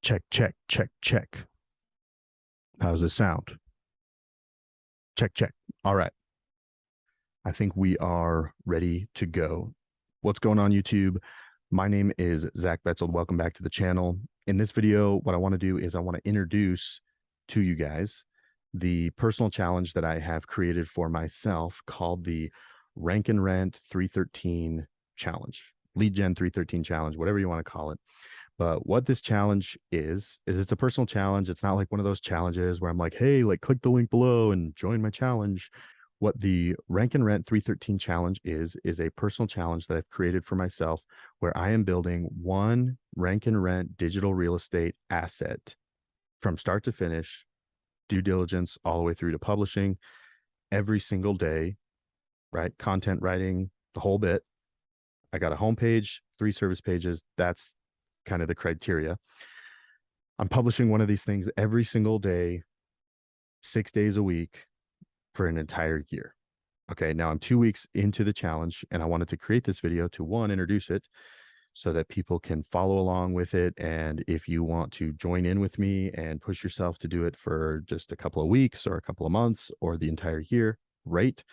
Check, check, check, check. How's this sound? Check, check. All right. I think we are ready to go. What's going on, YouTube? My name is Zach Betzold. Welcome back to the channel. In this video, what I want to do is I want to introduce to you guys the personal challenge that I have created for myself called the Rank and Rent 313 Challenge, Lead Gen 313 Challenge, whatever you want to call it. But what this challenge is it's a personal challenge. It's not like one of those challenges where I'm like, hey, like click the link below and join my challenge. What the Rank and Rent 313 challenge is a personal challenge that I've created for myself where I am building one rank and rent digital real estate asset from start to finish, due diligence all the way through to publishing every single day, right? Content writing, the whole bit. I got a homepage, 3 service pages. That's kind of the criteria. I'm publishing one of these things every single day, 6 days a week for an entire year. Okay, now I'm 2 weeks into the challenge and I wanted to create this video to one, introduce it so that people can follow along with it. And if you want to join in with me and push yourself to do it for just a couple of weeks or a couple of months or the entire year, great.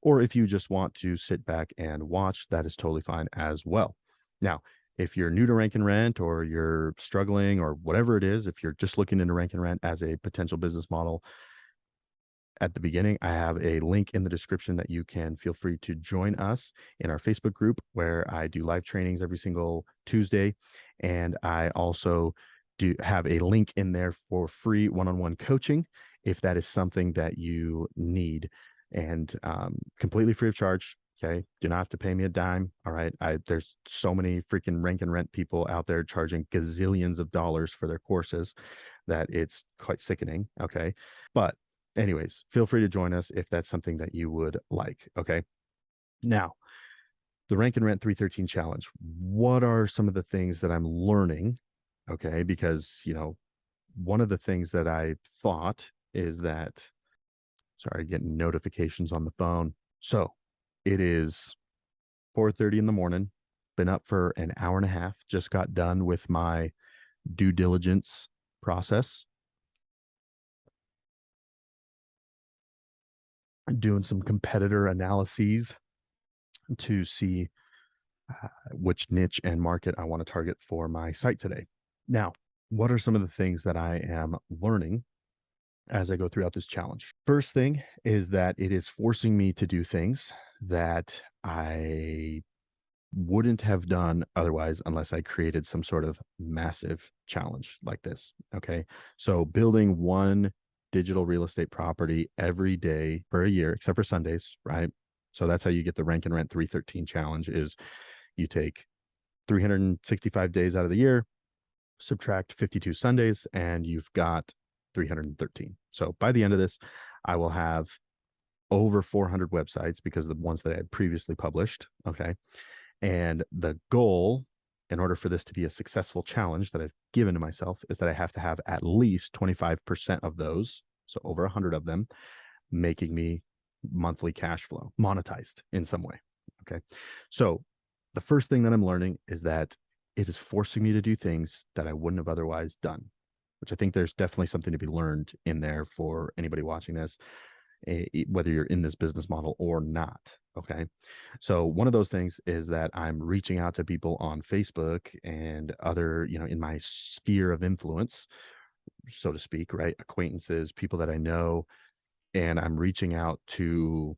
Or if you just want to sit back and watch, that is totally fine as well. Now, if you're new to Rank and Rent or you're struggling or whatever it is, if you're just looking into Rank and Rent as a potential business model, at the beginning, I have a link in the description that you can feel free to join us in our Facebook group where I do live trainings every single Tuesday. And I also do have a link in there for free one-on-one coaching if that is something that you need, and completely free of charge. Okay, do not have to pay me a dime. All right, there's so many freaking Rank and Rent people out there charging gazillions of dollars for their courses that it's quite sickening. Okay, but anyways, feel free to join us if that's something that you would like. Okay, now the Rank and Rent 313 challenge. What are some of the things that I'm learning? Okay, because one of the things that I thought is that, sorry, getting notifications on the phone. So it is 4:30 in the morning, been up for an hour and a half, just got done with my due diligence process, doing some competitor analyses to see which niche and market I want to target for my site today. Now, what are some of the things that I am learning as I go throughout this challenge? First thing is that it is forcing me to do things that I wouldn't have done otherwise unless I created some sort of massive challenge like this. Okay. So building one digital real estate property every day for a year, except for Sundays, right? So that's how you get the Rank and Rent 313 challenge is you take 365 days out of the year, subtract 52 Sundays, and you've got 313. So by the end of this, I will have over 400 websites because of the ones that I had previously published. Okay. And the goal, in order for this to be a successful challenge that I've given to myself, is that I have to have at least 25% of those, so over 100 of them, making me monthly cash flow, monetized in some way. Okay. So the first thing that I'm learning is that it is forcing me to do things that I wouldn't have otherwise done, which I think there's definitely something to be learned in there for anybody watching this, whether you're in this business model or not. Okay. So one of those things is that I'm reaching out to people on Facebook and other, in my sphere of influence, so to speak, right? Acquaintances, people that I know, and I'm reaching out to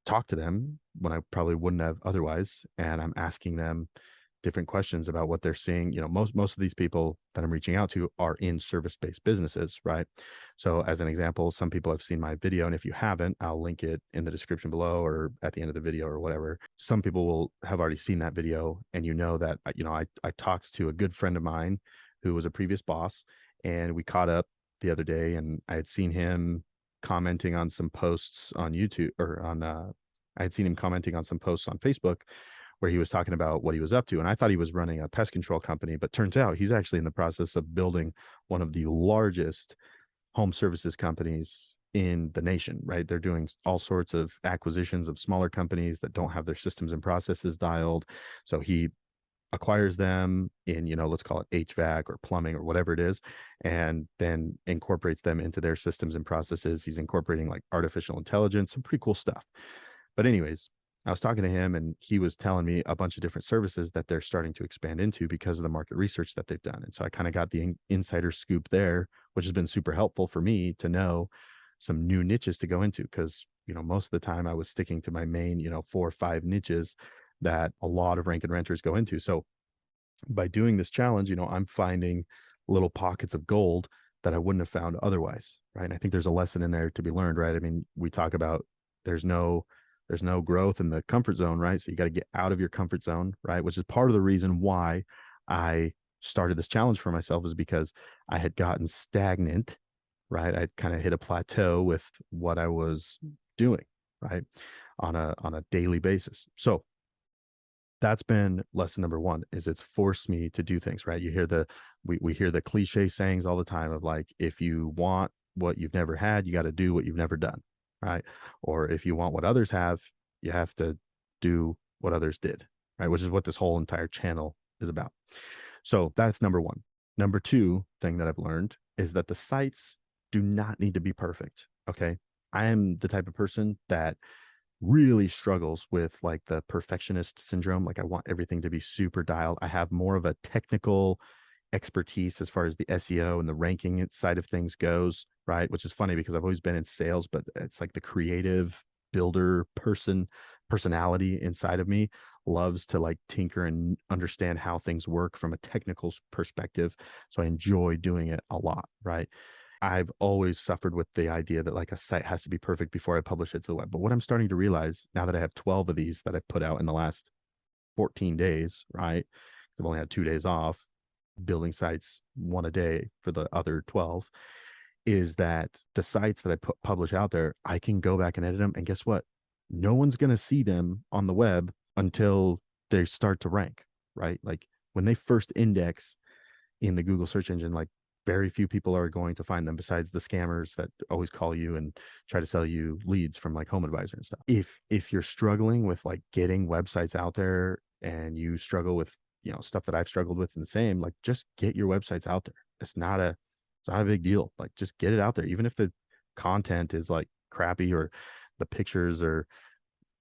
talk to them when I probably wouldn't have otherwise. And I'm asking them different questions about what they're seeing. Most of these people that I'm reaching out to are in service-based businesses, right? So as an example, some people have seen my video, and if you haven't, I'll link it in the description below or at the end of the video or whatever. Some people will have already seen that video, and that, I talked to a good friend of mine who was a previous boss, and we caught up the other day, and I had seen him commenting on some posts on YouTube or on, I had seen him commenting on some posts on Facebook where he was talking about what he was up to. And I thought he was running a pest control company, but turns out he's actually in the process of building one of the largest home services companies in the nation, right? They're doing all sorts of acquisitions of smaller companies that don't have their systems and processes dialed. So he acquires them in, let's call it HVAC or plumbing or whatever it is, and then incorporates them into their systems and processes. He's incorporating like artificial intelligence, some pretty cool stuff. But anyways, I was talking to him and he was telling me a bunch of different services that they're starting to expand into because of the market research that they've done. And so I kind of got the insider scoop there, which has been super helpful for me to know some new niches to go into. Because, most of the time I was sticking to my main, 4 or 5 niches that a lot of rank and renters go into. So by doing this challenge, I'm finding little pockets of gold that I wouldn't have found otherwise. Right. And I think there's a lesson in there to be learned, right? I mean, we talk about there's no growth in the comfort zone, right? So you got to get out of your comfort zone, right? Which is part of the reason why I started this challenge for myself, is because I had gotten stagnant, right? I'd kind of hit a plateau with what I was doing, right? On a daily basis. So that's been lesson number one, is it's forced me to do things, right? You hear we hear the cliche sayings all the time of like, if you want what you've never had, you got to do what you've never done, right? Or if you want what others have, you have to do what others did, right? Which is what this whole entire channel is about. So that's number one. Number two thing that I've learned is that the sites do not need to be perfect. Okay. I am the type of person that really struggles with like the perfectionist syndrome. Like I want everything to be super dialed. I have more of a technical expertise as far as the SEO and the ranking side of things goes, right? Which is funny because I've always been in sales, but it's like the creative builder personality inside of me loves to like tinker and understand how things work from a technical perspective. So I enjoy doing it a lot, right? I've always suffered with the idea that like a site has to be perfect before I publish it to the web. But what I'm starting to realize now that I have 12 of these that I've put out in the last 14 days, right? I've only had 2 days off, building sites one a day for the other 12, is that the sites that I publish out there, I can go back and edit them. And guess what? No one's going to see them on the web until they start to rank, right? Like when they first index in the Google search engine, like very few people are going to find them besides the scammers that always call you and try to sell you leads from like Home Advisor and stuff. If you're struggling with like getting websites out there and you struggle with, stuff that I've struggled with and the same, like just get your websites out there. It's not a big deal. Like just get it out there. Even if the content is like crappy or the pictures are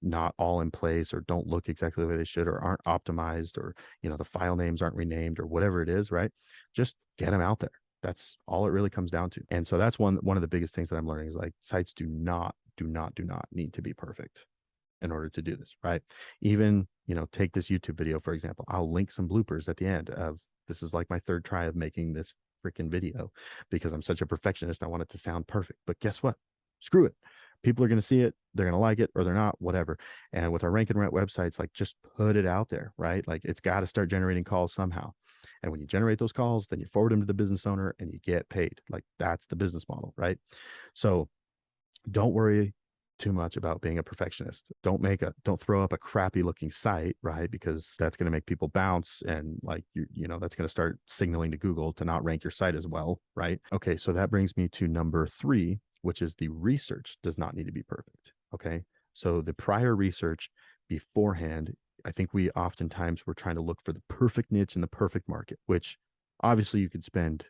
not all in place or don't look exactly the way they should or aren't optimized or the file names aren't renamed or whatever it is, right? Just get them out there. That's all it really comes down to. And so that's one of the biggest things that I'm learning is like sites do not need to be perfect in order to do this, right? Even, take this YouTube video, for example. I'll link some bloopers at the end of, this is like my third try of making this freaking video because I'm such a perfectionist. I want it to sound perfect. But guess what? Screw it. People are going to see it. They're going to like it or they're not, whatever. And with our rank and rent websites, like just put it out there, right? Like it's got to start generating calls somehow. And when you generate those calls, then you forward them to the business owner and you get paid. Like that's the business model, right? So don't worry too much about being a perfectionist. Don't throw up a crappy looking site, right? Because that's going to make people bounce and like that's going to start signaling to Google to not rank your site as well, right? Okay, so that brings me to number 3, which is the research does not need to be perfect. Okay, so the prior research beforehand, I think we oftentimes we're trying to look for the perfect niche in the perfect market, which obviously you could spend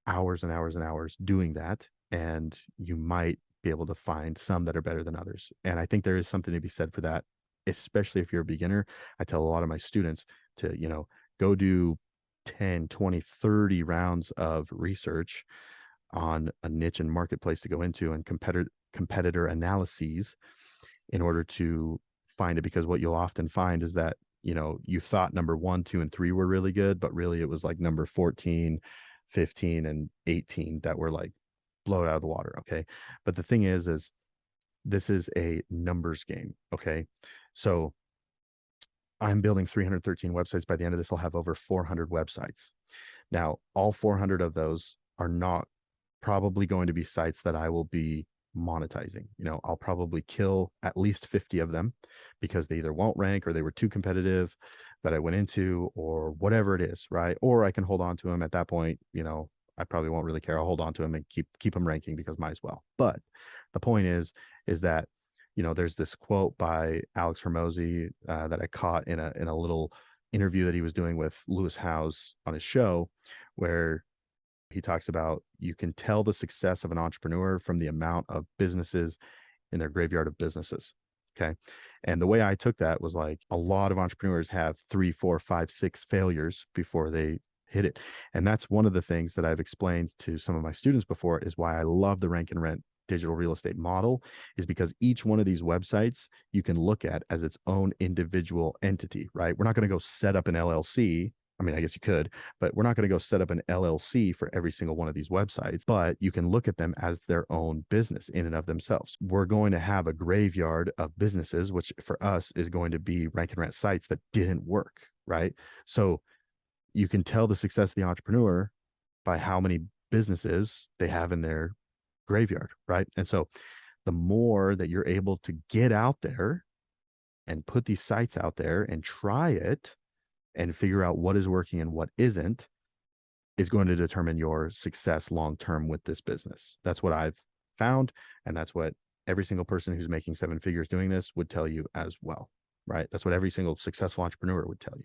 hours and hours and hours doing that, and you might be able to find some that are better than others. And I think there is something to be said for that, especially if you're a beginner. I tell a lot of my students to, go do 10, 20, 30 rounds of research on a niche and marketplace to go into and competitor analyses in order to find it. Because what you'll often find is that, you thought number 1, 2, and 3 were really good, but really it was like number 14, 15, and 18 that were like blow it out of the water. Okay. But the thing is this is a numbers game. Okay. So I'm building 313 websites. By the end of this, I'll have over 400 websites. Now, all 400 of those are not probably going to be sites that I will be monetizing. I'll probably kill at least 50 of them because they either won't rank or they were too competitive that I went into or whatever it is, right? Or I can hold on to them at that point. I probably won't really care. I'll hold on to them and keep them ranking because might as well. But the point is that there's this quote by Alex Hermosi that I caught in a little interview that he was doing with Lewis Howes on his show, where he talks about you can tell the success of an entrepreneur from the amount of businesses in their graveyard of businesses. Okay. And the way I took that was like a lot of entrepreneurs have 3, 4, 5, 6 failures before they hit it. And that's one of the things that I've explained to some of my students before is why I love the rank and rent digital real estate model, is because each one of these websites you can look at as its own individual entity, right? We're not going to go set up an LLC. I mean, I guess you could, but we're not going to go set up an LLC for every single one of these websites, but you can look at them as their own business in and of themselves. We're going to have a graveyard of businesses, which for us is going to be rank and rent sites that didn't work, right? So you can tell the success of the entrepreneur by how many businesses they have in their graveyard, right? And so the more that you're able to get out there and put these sites out there and try it and figure out what is working and what isn't, is going to determine your success long term with this business. That's what I've found, and that's what every single person who's making 7 figures doing this would tell you as well, right? That's what every single successful entrepreneur would tell you.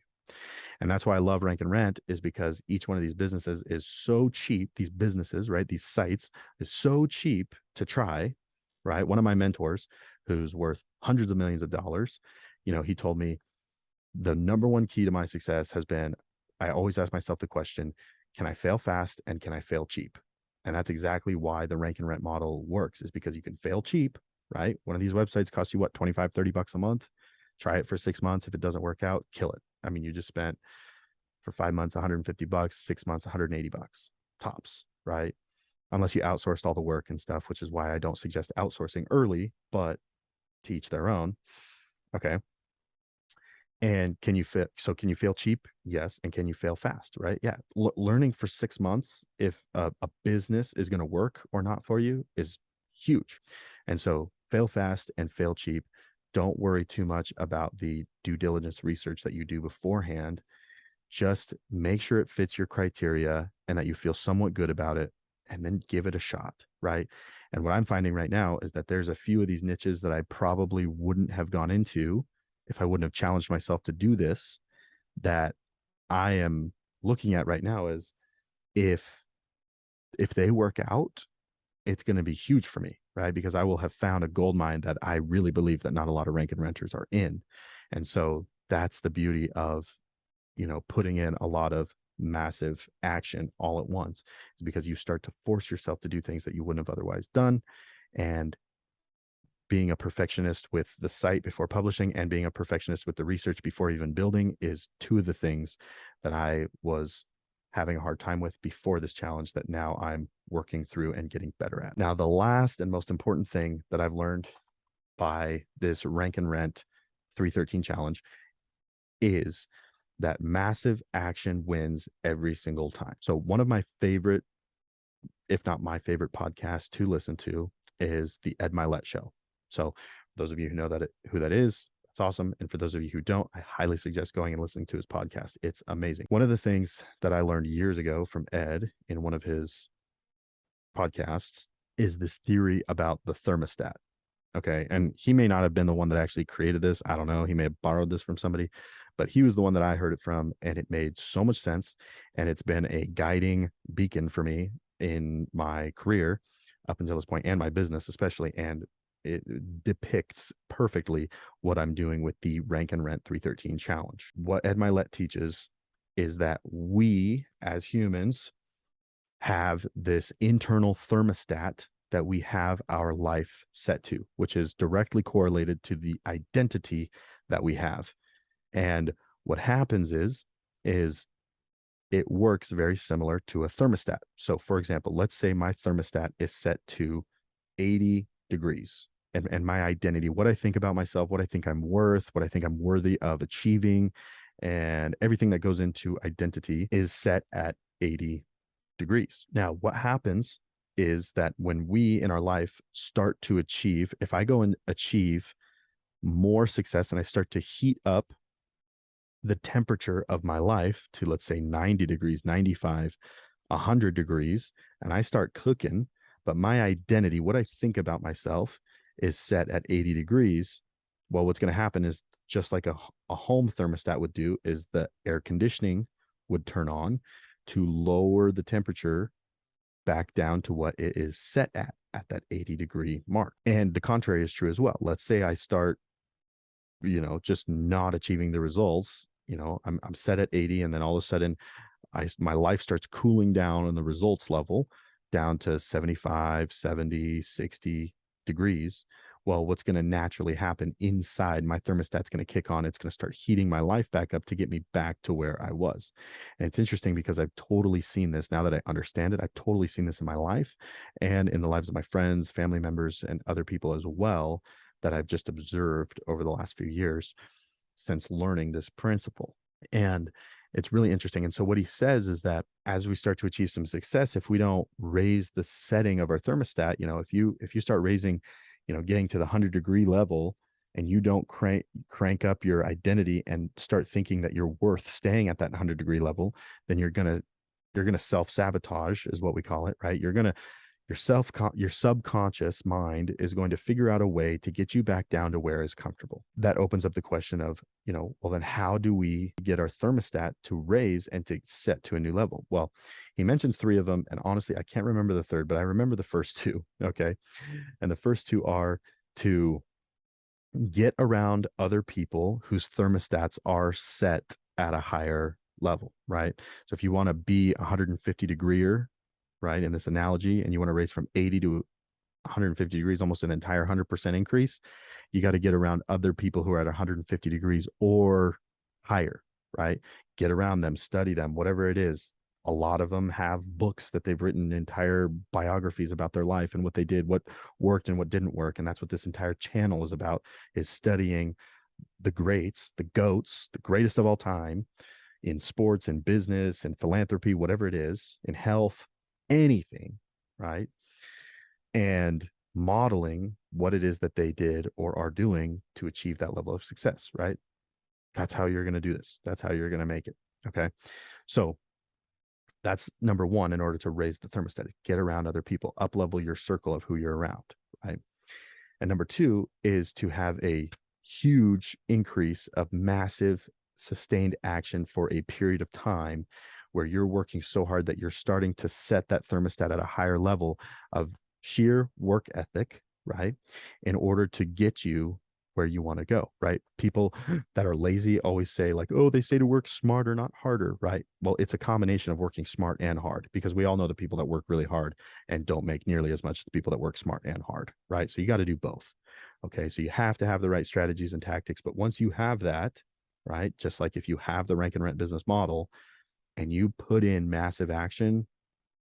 And that's why I love Rank and Rent, is because each one of these businesses is so cheap. These businesses, right? These sites is so cheap to try, right? One of my mentors, who's worth hundreds of millions of dollars, he told me the number one key to my success has been, I always ask myself the question, can I fail fast and can I fail cheap? And that's exactly why the rank and rent model works, is because you can fail cheap, right? One of these websites costs you what, 25, 30 bucks a month. Try it for 6 months. If it doesn't work out, kill it. I mean, you just spent for 5 months, 150 bucks, 6 months, 180 bucks tops, right? Unless you outsourced all the work and stuff, which is why I don't suggest outsourcing early, but to each their own. Okay. And can you fail cheap? Yes. And can you fail fast? Right. Yeah. Learning for 6 months if a business is going to work or not for you is huge. And so fail fast and fail cheap. Don't worry too much about the due diligence research that you do beforehand. Just make sure it fits your criteria and that you feel somewhat good about it, and then give it a shot. Right. And what I'm finding right now is that there's a few of these niches that I probably wouldn't have gone into if I wouldn't have challenged myself to do this, that I am looking at right now as if they work out, it's going to be huge for me, right? Because I will have found a gold mine that I really believe that not a lot of rank and renters are in. And so that's the beauty of, putting in a lot of massive action all at once, is because you start to force yourself to do things that you wouldn't have otherwise done. And being a perfectionist with the site before publishing and being a perfectionist with the research before even building is 2 of the things that I was having a hard time with before this challenge that now I'm working through and getting better at. Now, the last and most important thing that I've learned by this rank and rent 313 challenge is that massive action wins every single time. So one of my favorite, if not my favorite podcast to listen to, is the Ed Milet Show. So those of you who know who that is, that's awesome. And for those of you who don't, I highly suggest going and listening to his podcast. It's amazing. One of the things that I learned years ago from Ed in one of his podcasts is this theory about the thermostat. Okay. And he may not have been the one that actually created this. I don't know. He may have borrowed this from somebody, but he was the one that I heard it from, and it made so much sense. And it's been a guiding beacon for me in my career up until this point, and my business especially. And it depicts perfectly what I'm doing with the Rank and Rent 313 challenge. What Ed Milet teaches is that we as humans have this internal thermostat that we have our life set to, which is directly correlated to the identity that we have. And what happens is it works very similar to a thermostat. So for example, let's say my thermostat is set to 80 degrees. And my identity, what I think about myself, what I think I'm worth, what I think I'm worthy of achieving, and everything that goes into identity is set at 80 degrees. Now, what happens is that when we in our life start to achieve, if I go and achieve more success and I start to heat up the temperature of my life to, let's say, 90 degrees, 95, 100 degrees, and I start cooking, but my identity, what I think about myself, is set at 80 degrees, Well, what's going to happen is just like a home thermostat would do, is the air conditioning would turn on to lower the temperature back down to what it is set at that 80-degree mark. And the contrary is true as well. Let's say I start, just not achieving the results. I'm set at 80, and then all of a sudden my life starts cooling down on the results level down to 75, 70, 60 degrees. Well, what's going to naturally happen inside, my thermostat's going to kick on. It's going to start heating my life back up to get me back to where I was. And it's interesting because I've totally seen this now that I understand it. I've totally seen this in my life and in the lives of my friends, family members, and other people as well, that I've just observed over the last few years since learning this principle. And it's really interesting. And so what he says is that as we start to achieve some success, if we don't raise the setting of our thermostat, if you start raising, getting to the 100-degree level, and you don't crank up your identity and start thinking that you're worth staying at that 100-degree level, then you're gonna self-sabotage, is what we call it, right? Your subconscious mind is going to figure out a way to get you back down to where is comfortable. That opens up the question of, well, then how do we get our thermostat to raise and to set to a new level? Well, he mentions 3 of them, and honestly, I can't remember the third, but I remember the first 2. Okay. And the first 2 are to get around other people whose thermostats are set at a higher level, right? So if you want to be 150 degreer, right, in this analogy, and you want to raise from 80 to 150 degrees, almost an entire 100% increase, you got to get around other people who are at 150 degrees or higher, right? Get around them, study them, whatever it is. A lot of them have books that they've written, entire biographies about their life and what they did, what worked and what didn't work. And that's what this entire channel is about, is studying the greats, the GOATs, the greatest of all time, in sports and business and philanthropy, whatever it is, in health, anything, right? And modeling what it is that they did or are doing to achieve that level of success, right? That's how you're going to do this. That's how you're going to make it. Okay. So that's number 1 in order to raise the thermostat. Get around other people, up level your circle of who you're around, right? And number 2 is to have a huge increase of massive sustained action for a period of time where you're working so hard that you're starting to set that thermostat at a higher level of sheer work ethic, right? In order to get you where you want to go, right? People that are lazy always say like, oh, they say to work smarter, not harder, right? Well, it's a combination of working smart and hard, because we all know the people that work really hard and don't make nearly as much as the people that work smart and hard, right? So you got to do both. Okay. So you have to have the right strategies and tactics. But once you have that, right, just like if you have the rank and rent business model and you put in massive action,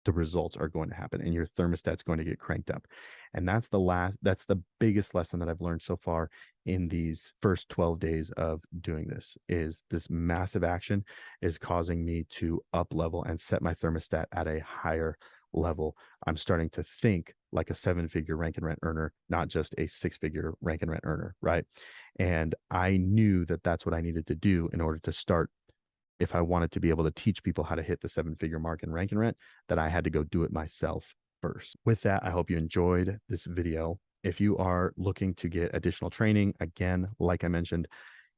the results are going to happen and your thermostat's going to get cranked up. And that's the biggest lesson that I've learned so far in these first 12 days of doing this, is this massive action is causing me to up level and set my thermostat at a higher level. I'm starting to think like a 7-figure rank and rent earner, not just a 6-figure rank and rent earner, right? And I knew that that's what I needed to do in order to start, if I wanted to be able to teach people how to hit the 7-figure mark in rank and rent, that I had to go do it myself first. With that, I hope you enjoyed this video. If you are looking to get additional training, again, like I mentioned,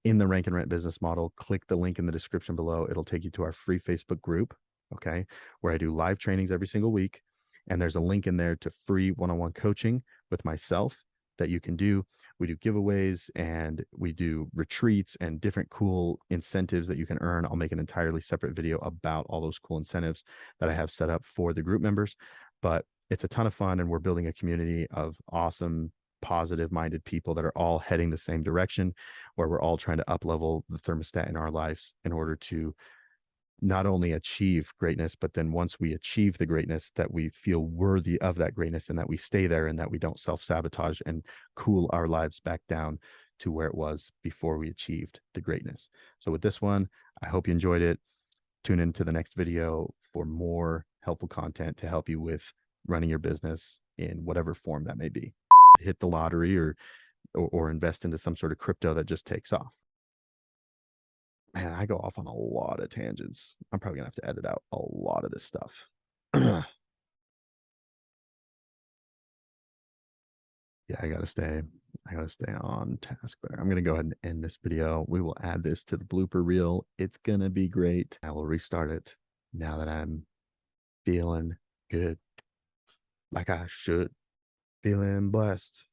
in the rank and rent business model, click the link in the description below. It'll take you to our free Facebook group, okay, where I do live trainings every single week. And there's a link in there to free one-on-one coaching with myself that you can do. We do giveaways and we do retreats and different cool incentives that you can earn. I'll make an entirely separate video about all those cool incentives that I have set up for the group members. But it's a ton of fun, and we're building a community of awesome, positive minded people that are all heading the same direction, where we're all trying to up level the thermostat in our lives in order to not only achieve greatness, but then once we achieve the greatness, that we feel worthy of that greatness and that we stay there and that we don't self-sabotage and cool our lives back down to where it was before we achieved the greatness. So with this one, I hope you enjoyed it. Tune into the next video for more helpful content to help you with running your business in whatever form that may be. Hit the lottery or invest into some sort of crypto that just takes off. Man, I go off on a lot of tangents. I'm probably gonna have to edit out a lot of this stuff. Yeah, I gotta stay. I gotta stay on task there. I'm gonna go ahead and end this video. We will add this to the blooper reel. It's gonna be great. I will restart it now that I'm feeling good, like I should. Feeling blessed.